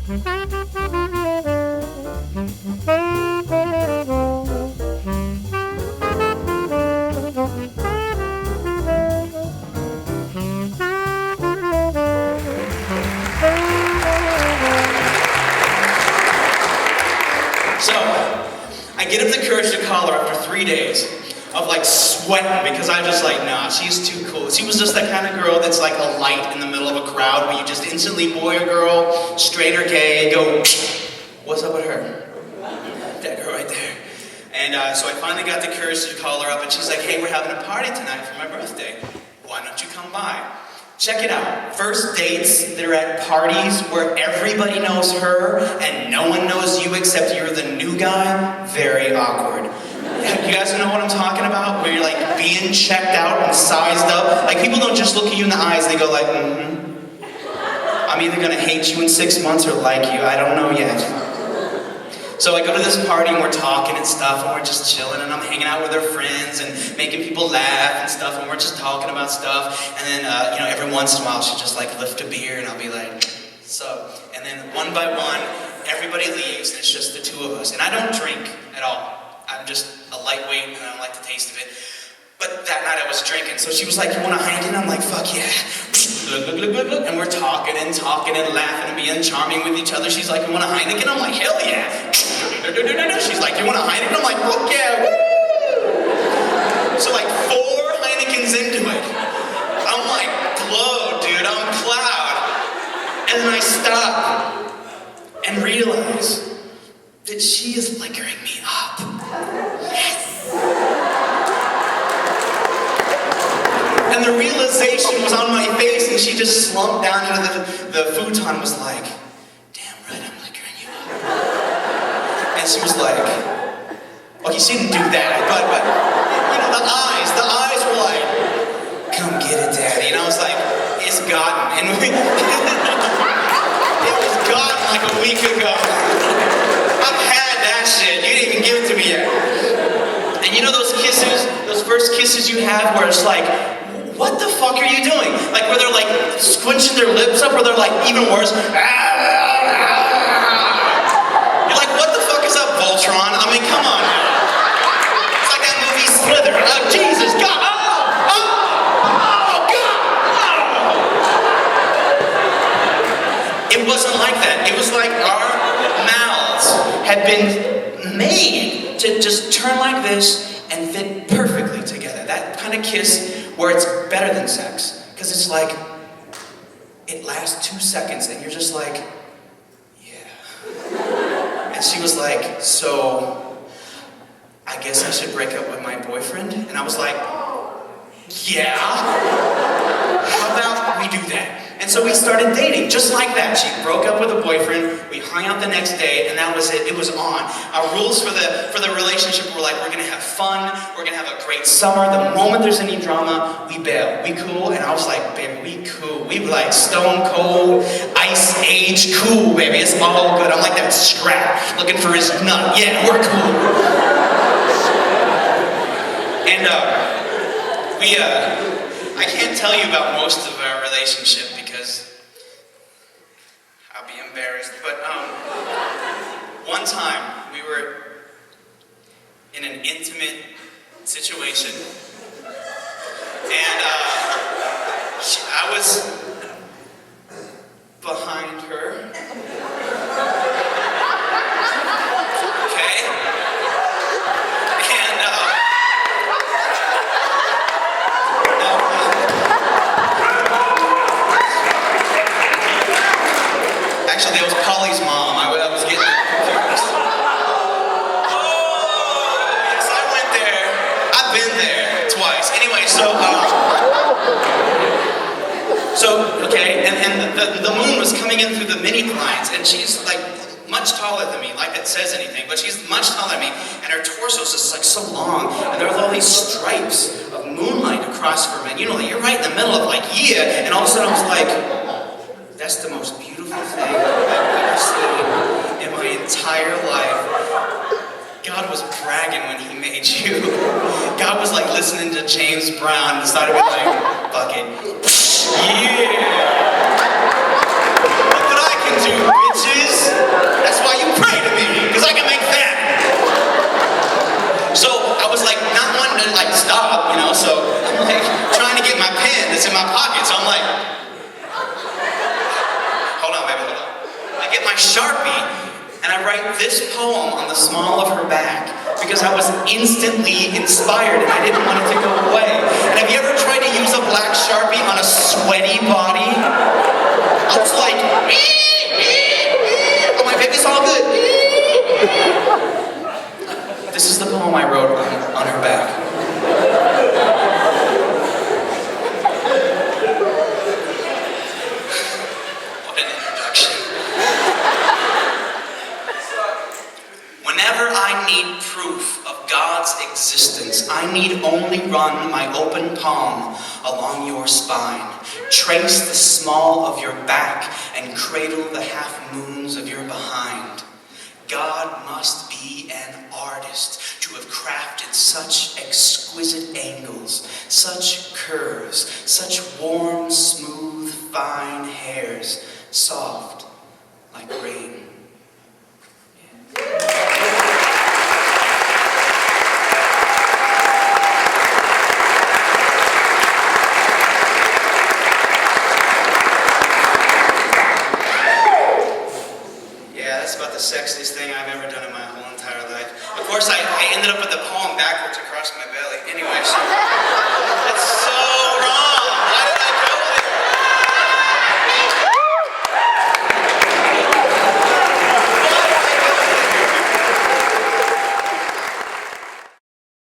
So, I get up the courage to call her after 3 days of like sweating because I was just like, nah, she's too cool. She was just that kind of girl that's like a light in the middle of a crowd where you just instantly, boy or girl, straight or gay, go, what's up with her? That girl right there. And so I finally got the courage to call her up and she's like, hey, we're having a party tonight for my birthday. Why don't you come by? Check it out. First dates, they're at parties where everybody knows her and no one knows you except you're the new guy. Very awkward. You guys know what I'm talking about? Where you're like being checked out and sized up. Like people don't just look at you in the eyes, they go like, I'm either gonna hate you in 6 months or like you. I don't know yet. So I go to this party and we're talking and stuff and we're just chilling and I'm hanging out with our friends and making people laugh and stuff and we're just talking about stuff and then every once in a while she'll just like lift a beer and I'll be like, so, and then one by one everybody leaves and it's just the two of us and I don't drink at all. I'm just a lightweight and I don't like the taste of it. But that night I was drinking, so she was like, you want a Heineken? I'm like, fuck yeah. And we're talking and laughing and being charming with each other. She's like, you want a Heineken? I'm like, hell yeah. She's like, you want a Heineken? I'm like, fuck yeah, woo! So like 4 Heinekens into it, I'm like, blow, dude, I'm plowed. And then I stop and realize that she is liquoring me up. Yes! And the realization was on my face and she just slumped down into the futon and was like, damn right, I'm liquoring you up. And she was like, okay, she didn't do that, but the eyes were like, come get it, daddy. And I was like, it's gotten. And it was gotten like a week ago. I've had that shit. You didn't even give it to me yet. And you know those kisses, those first kisses you have where it's like, what the fuck are you doing? Like where they're like squinching their lips up, or they're like even worse. You're like, what the fuck is up, Voltron? I mean, come on. It's like that movie Slither. Oh, Jesus, God. Oh, God. It wasn't like that. It was like our mouths had been made to just turn like this and fit perfectly together. That kind of kiss where it's better than sex, because it's like, it lasts 2 seconds and you're just like, yeah. And she was like, so, I guess I should break up with my boyfriend? And I was like, yeah, how about we do that? And so we started dating, just like that. She broke up with a boyfriend, we hung out the next day, and that was it, it was on. Our rules for the relationship were like, we're gonna have fun, we're gonna have a great summer, the moment there's any drama, we bail. We cool? And I was like, baby, we cool. We were like stone cold, ice age cool, baby, it's all good. I'm like that scrap, looking for his nut. Yeah, we're cool. And I can't tell you about most of our relationship because I'll be embarrassed, but one time we were in an intimate situation and I was behind her. Actually, that was Polly's mom. I was getting confused. Oh, yes, I went there. I've been there twice. Anyway, and the moon was coming in through the mini blinds, and she's like much taller than me, like that says anything, but she's much taller than me, and her torso's just like so long, and there was all these stripes of moonlight across her, and you're right in the middle of like, yeah, and all of a sudden I was like, that's the most beautiful thing I've ever seen in my entire life. God was bragging when he made you. God was like listening to James Brown and decided to be like, fuck it. Yeah! Look what I can do, bitches! I get my Sharpie, and I write this poem on the small of her back because I was instantly inspired and I didn't want it to go away. And have you ever tried to use a black Sharpie on a sweaty body? I was like, oh, my baby's all good. This is the poem I wrote on her back. What an introduction. Whenever I need proof of God's existence, I need only run my open palm along your spine, trace the small of your back, and cradle the half-moons of your behind. God must be an artist to have crafted such exquisite angles, such curves, such warm, smooth, fine hairs, soft like rain. That's about the sexiest thing I've ever done in my whole entire life. Of course, I ended up with the poem backwards across my belly. Anyway, so...